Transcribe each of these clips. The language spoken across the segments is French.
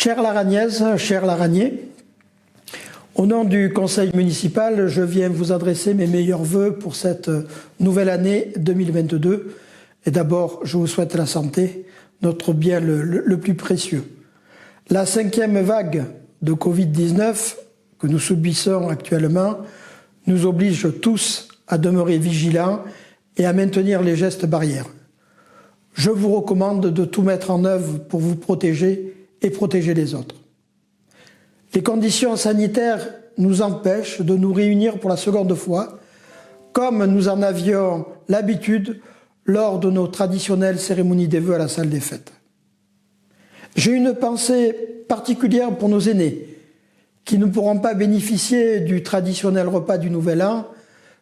Chère Laragnaise, cher Laragnais, au nom du conseil municipal, je viens vous adresser mes meilleurs vœux pour cette nouvelle année 2022. Et d'abord, je vous souhaite la santé, notre bien le plus précieux. La 5e vague de Covid-19 que nous subissons actuellement nous oblige tous à demeurer vigilants et à maintenir les gestes barrières. Je vous recommande de tout mettre en œuvre pour vous protéger et protéger les autres. Les conditions sanitaires nous empêchent de nous réunir pour la seconde fois, comme nous en avions l'habitude lors de nos traditionnelles cérémonies des vœux à la salle des fêtes. J'ai une pensée particulière pour nos aînés, qui ne pourront pas bénéficier du traditionnel repas du Nouvel An,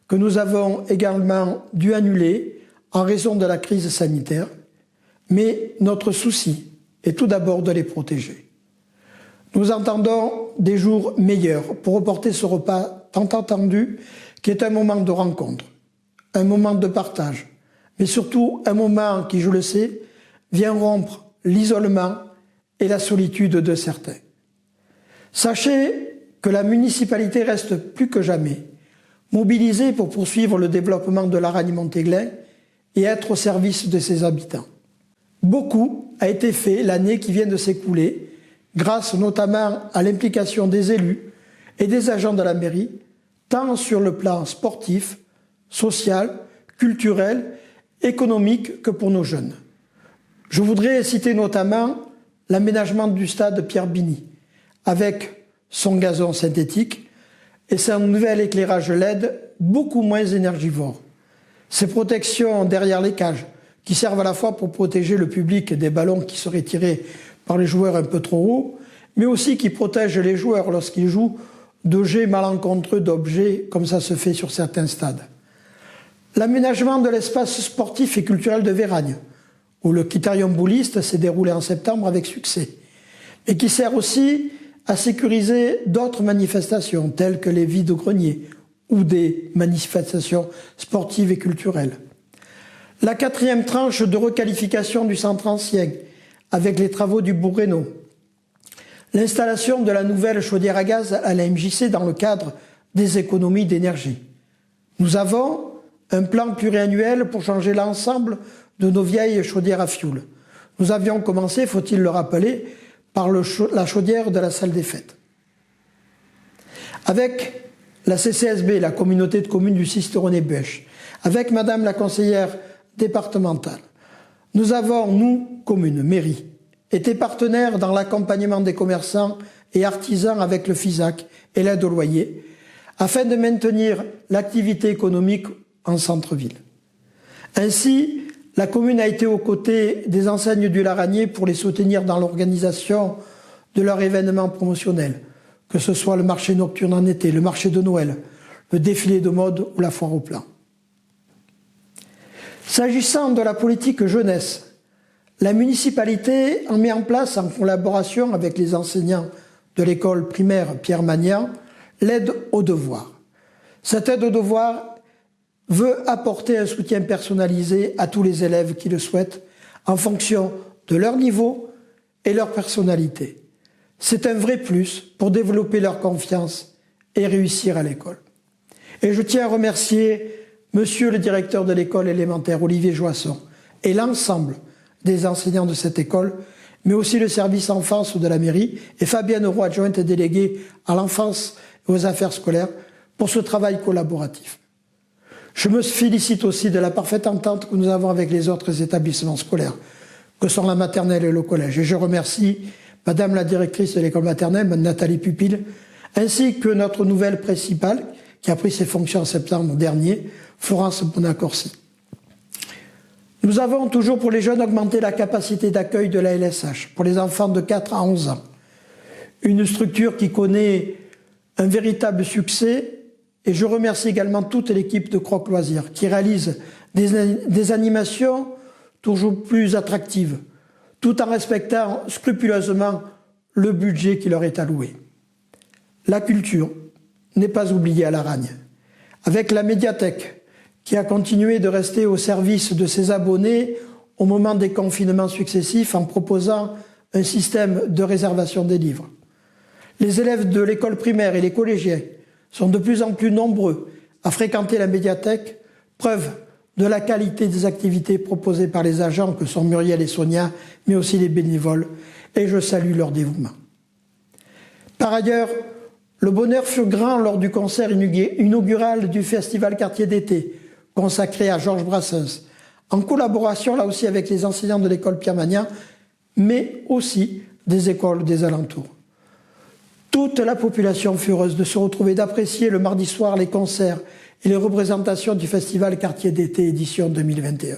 que nous avons également dû annuler en raison de la crise sanitaire, mais notre souci est tout d'abord de les protéger. Nous entendons des jours meilleurs pour reporter ce repas tant attendu, qui est un moment de rencontre, un moment de partage, mais surtout un moment qui, je le sais, vient rompre l'isolement et la solitude de certains. Sachez que la municipalité reste plus que jamais mobilisée pour poursuivre le développement de Laragne-Montéglin et être au service de ses habitants. Beaucoup a été fait l'année qui vient de s'écouler, grâce notamment à l'implication des élus et des agents de la mairie, tant sur le plan sportif, social, culturel, économique que pour nos jeunes. Je voudrais citer notamment l'aménagement du stade Pierre-Bini, avec son gazon synthétique et son nouvel éclairage LED beaucoup moins énergivore. Ses protections derrière les cages, qui servent à la fois pour protéger le public des ballons qui seraient tirés par les joueurs un peu trop haut, mais aussi qui protègent les joueurs lorsqu'ils jouent de jets malencontreux d'objets, comme ça se fait sur certains stades. L'aménagement de l'espace sportif et culturel de Véragne, où le Critérium Bouliste s'est déroulé en septembre avec succès, et qui sert aussi à sécuriser d'autres manifestations, telles que les vides-greniers ou des manifestations sportives et culturelles. La 4e tranche de requalification du centre ancien, avec les travaux du Bourg-Rénaux. L'installation de la nouvelle chaudière à gaz à la MJC dans le cadre des économies d'énergie. Nous avons un plan pluriannuel pour changer l'ensemble de nos vieilles chaudières à fioul. Nous avions commencé, faut-il le rappeler, par la chaudière de la salle des fêtes. Avec la CCSB, la communauté de communes du Sisteronnet-Buech, avec Madame la conseillère départementale, nous avons, nous, communes, mairie, été partenaires dans l'accompagnement des commerçants et artisans avec le FISAC et l'aide au loyer, afin de maintenir l'activité économique en centre-ville. Ainsi, la commune a été aux côtés des enseignes du Laragné pour les soutenir dans l'organisation de leurs événements promotionnels, que ce soit le marché nocturne en été, le marché de Noël, le défilé de mode ou la foire au plan. S'agissant de la politique jeunesse, la municipalité a mis en place, en collaboration avec les enseignants de l'école primaire Pierre Magnan, l'aide aux devoirs. Cette aide aux devoirs veut apporter un soutien personnalisé à tous les élèves qui le souhaitent, en fonction de leur niveau et leur personnalité. C'est un vrai plus pour développer leur confiance et réussir à l'école. Et je tiens à remercier Monsieur le directeur de l'école élémentaire, Olivier Joisson, et l'ensemble des enseignants de cette école, mais aussi le service enfance de la mairie, et Fabienne Roy, adjointe déléguée à l'enfance et aux affaires scolaires, pour ce travail collaboratif. Je me félicite aussi de la parfaite entente que nous avons avec les autres établissements scolaires, que sont la maternelle et le collège. Et je remercie Madame la directrice de l'école maternelle, Mme Nathalie Pupil, ainsi que notre nouvelle principale, qui a pris ses fonctions en septembre dernier, Florence Bonacorsi. Nous avons toujours pour les jeunes augmenté la capacité d'accueil de la LSH pour les enfants de 4 à 11 ans. Une structure qui connaît un véritable succès, et je remercie également toute l'équipe de Croque Loisirs qui réalise des animations toujours plus attractives, tout en respectant scrupuleusement le budget qui leur est alloué. La culture n'est pas oubliée à Laragne. Avec la médiathèque, qui a continué de rester au service de ses abonnés au moment des confinements successifs en proposant un système de réservation des livres. Les élèves de l'école primaire et les collégiens sont de plus en plus nombreux à fréquenter la médiathèque, preuve de la qualité des activités proposées par les agents que sont Muriel et Sonia, mais aussi les bénévoles, et je salue leur dévouement. Par ailleurs, le bonheur fut grand lors du concert inaugural du Festival Quartier d'été, consacré à Georges Brassens, en collaboration là aussi avec les enseignants de l'école Pierre Magnan, mais aussi des écoles des alentours. Toute la population fut heureuse de se retrouver, d'apprécier le mardi soir les concerts et les représentations du Festival Quartier d'été édition 2021.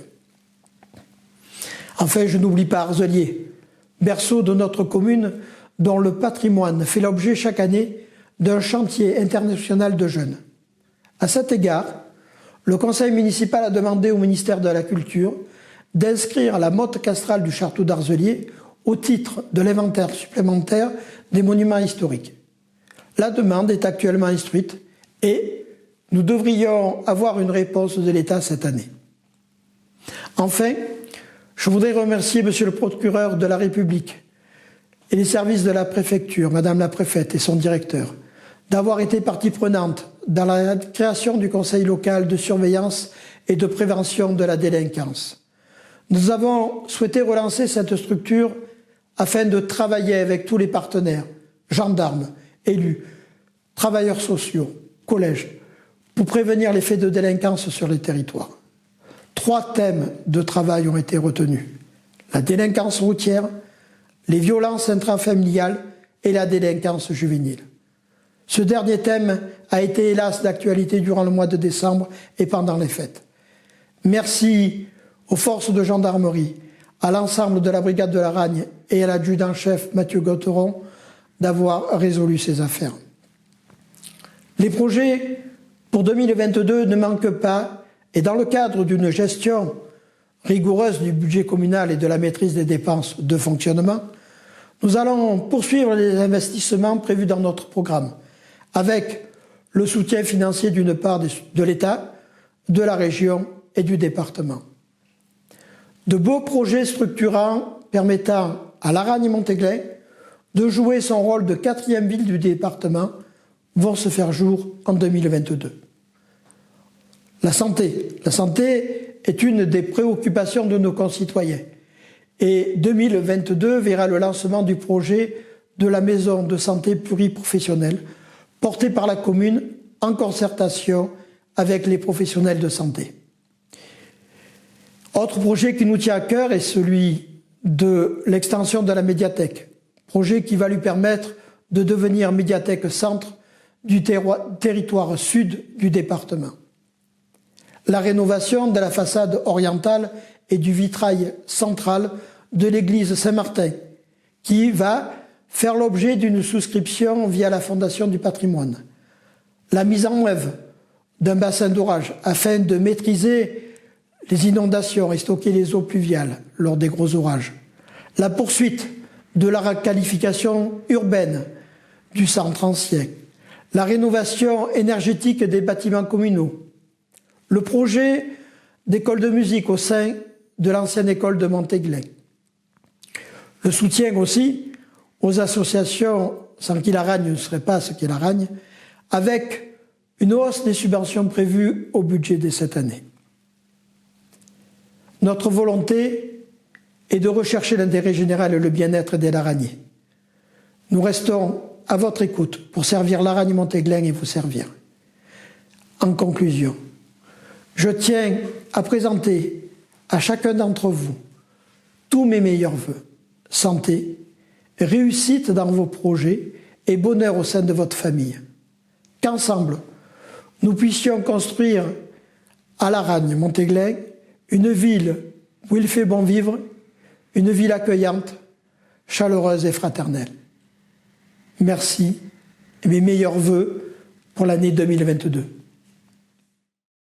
Enfin, je n'oublie pas Arzelier, berceau de notre commune dont le patrimoine fait l'objet chaque année d'un chantier international de jeunes. À cet égard, le conseil municipal a demandé au ministère de la Culture d'inscrire la motte castrale du château d'Arzelier au titre de l'inventaire supplémentaire des monuments historiques. La demande est actuellement instruite et nous devrions avoir une réponse de l'État cette année. Enfin, je voudrais remercier Monsieur le procureur de la République et les services de la préfecture, Madame la préfète et son directeur, d'avoir été partie prenante dans la création du conseil local de surveillance et de prévention de la délinquance. Nous avons souhaité relancer cette structure afin de travailler avec tous les partenaires, gendarmes, élus, travailleurs sociaux, collèges, pour prévenir les faits de délinquance sur les territoires. 3 thèmes de travail ont été retenus: la délinquance routière, les violences intrafamiliales et la délinquance juvénile. Ce dernier thème a été hélas d'actualité durant le mois de décembre et pendant les fêtes. Merci aux forces de gendarmerie, à l'ensemble de la brigade de la Ragne et à l'adjudant-chef Mathieu Gauteron d'avoir résolu ces affaires. Les projets pour 2022 ne manquent pas et dans le cadre d'une gestion rigoureuse du budget communal et de la maîtrise des dépenses de fonctionnement, nous allons poursuivre les investissements prévus dans notre programme avec le soutien financier d'une part de l'État, de la région et du département. De beaux projets structurants permettant à Laragne-Montéglin de jouer son rôle de 4e ville du département vont se faire jour en 2022. La santé. La santé est une des préoccupations de nos concitoyens. Et 2022 verra le lancement du projet de la maison de santé pluriprofessionnelle porté par la commune en concertation avec les professionnels de santé. Autre projet qui nous tient à cœur est celui de l'extension de la médiathèque, projet qui va lui permettre de devenir médiathèque centre du territoire sud du département. La rénovation de la façade orientale et du vitrail central de l'église Saint-Martin, qui va faire l'objet d'une souscription via la Fondation du patrimoine. La mise en œuvre d'un bassin d'orage afin de maîtriser les inondations et stocker les eaux pluviales lors des gros orages. La poursuite de la requalification urbaine du centre ancien. La rénovation énergétique des bâtiments communaux. Le projet d'école de musique au sein de l'ancienne école de Montéglin. Le soutien aussi aux associations sans qui Laragne ne serait pas ce qu'est Laragne, avec une hausse des subventions prévues au budget de cette année. Notre volonté est de rechercher l'intérêt général et le bien-être des Laragnais. Nous restons à votre écoute pour servir Laragne-Montéglin et vous servir. En conclusion, je tiens à présenter à chacun d'entre vous tous mes meilleurs vœux, santé, réussite dans vos projets et bonheur au sein de votre famille. Qu'ensemble, nous puissions construire à Laragne-Montéglin une ville où il fait bon vivre, une ville accueillante, chaleureuse et fraternelle. Merci et mes meilleurs vœux pour l'année 2022.